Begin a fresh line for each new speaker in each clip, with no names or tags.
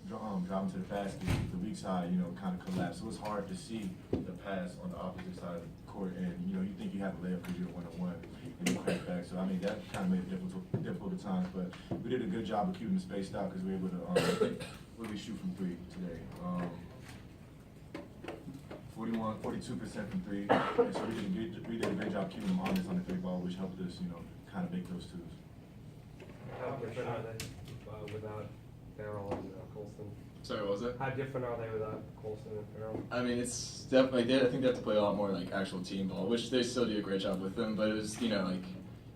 driving to the basket, the weak side, kind of collapsed. So it's hard to see the pass on the opposite side of the court, and you think you have a layup because you're one-on-one, and you crack back. So I mean that kind of made it difficult at times, but we did a good job of keeping them spaced out because we were able to really shoot from three today. 42% from three, and so we did a great job keeping them honest on the three ball, which helped us, kind of make those twos.
How different are they without Farrell and Colston?
Sorry, what was it?
How different are they without Colston and Farrell?
I mean, it's definitely, I think they have to play a lot more like actual team ball, which they still do a great job with them, but it was, like,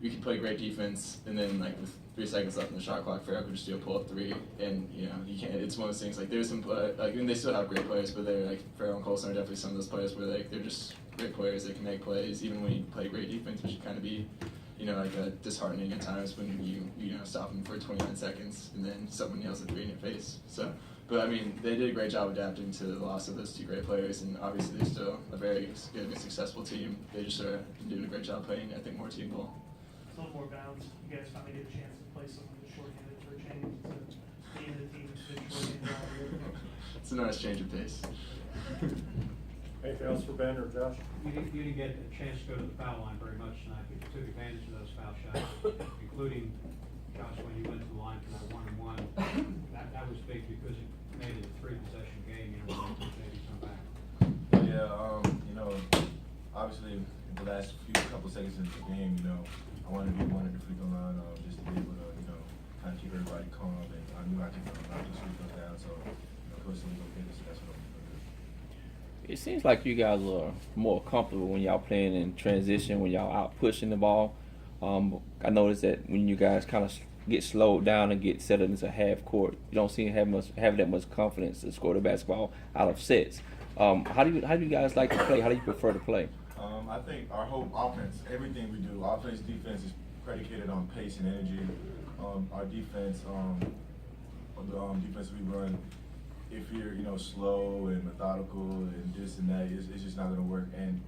you can play great defense, and then like with 3 seconds left in the shot clock, Farrell could just do a pull-up three, and you can't. It's one of those things like there's some and they still have great players, but they're like Farrell and Colson are definitely some of those players where like they're just great players. They can make plays even when you play great defense, which can kind of be, like disheartening at times when you stop them for 29 seconds and then someone nails a three in your face. So, but I mean, they did a great job adapting to the loss of those 2 great players, and obviously they're still a very good and successful team. They just are doing a great job playing, I think, more team ball.
A little more balance. You guys finally get a chance to play some of the shorthanded for a change. It's the team that's been shorthanded.
It's a nice change of pace.
Anything else for Ben or Josh?
You didn't get a chance to go to the foul line very much tonight, but you took advantage of those foul shots, including, Josh, when you went to the line for that 1-on-1. That was big because it made it a 3-possession game, when they maybe come back.
Yeah, obviously in the last couple seconds into the game, I wanted to be one at the free throw line, just to be able to, kind of keep everybody calm, and I knew I could knock those free throws down, so, Coach said we go get this, so that's what I'm going to do.
It seems like you guys are more comfortable when y'all playing in transition, when y'all out pushing the ball. I noticed that when you guys kind of get slowed down and get settled into half court, you don't seem to have that much confidence to score the basketball out of sets. How do you guys like to play? How do you prefer to play?
I think our whole offense, everything we do, offense, defense is predicated on pace and energy. Our defense, the defense we run, if you're slow and methodical and this and that, it's just not going to work. And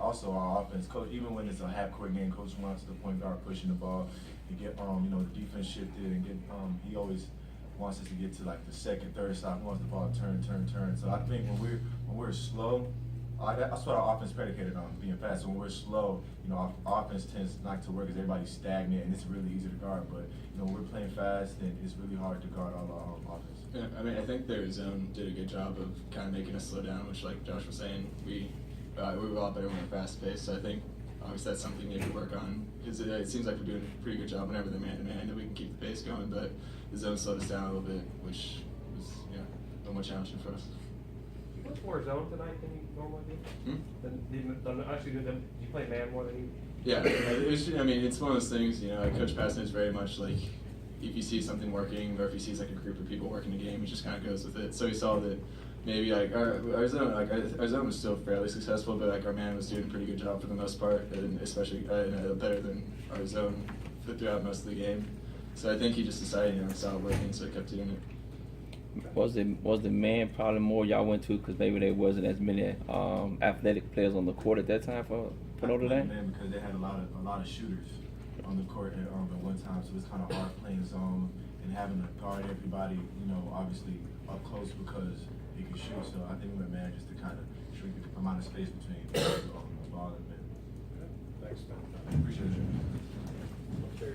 also our offense, coach, even when it's a half-court game, coach wants the point guard pushing the ball to get the defense shifted and get. He always wants us to get to like the second, third stop. He wants the ball to turn. So I think when we're slow, that's what our offense predicated on, being fast. So when we're slow, our offense tends not to work because everybody's stagnant and it's really easy to guard. But when we're playing fast, then it's really hard to guard all our offense.
Yeah, I mean, I think their zone did a good job of kind of making us slow down, which, like Josh was saying, we were a lot better when we're fast paced. So I think obviously that's something you have to work on because it seems like we're doing a pretty good job whenever they're man-to-man, and we can keep the pace going. But the zone slowed us down a little bit, which was a little more challenging for us.
You play more zone tonight than you normally do? Actually, did you play man more than you?
Yeah, it's one of those things, Coach Passman is very much like, if you see something working or if he sees like a group of people working the game, he just kind of goes with it. So he saw that maybe like our zone was still fairly successful, but like our man was doing a pretty good job for the most part, and especially better than our zone throughout most of the game. So I think he just decided, it started working, so he kept doing it.
Was the man probably more y'all went to because maybe there wasn't as many athletic players on the court at that time for Notre Dame?
Man, because they had a lot of shooters on the court at one time, so it's kind of hard playing zone and having to guard everybody, obviously up close because he can shoot. So I think we went man just to kind of shrink the amount of space between the ball and man.
Thanks, Ben.
Appreciate you.
Okay,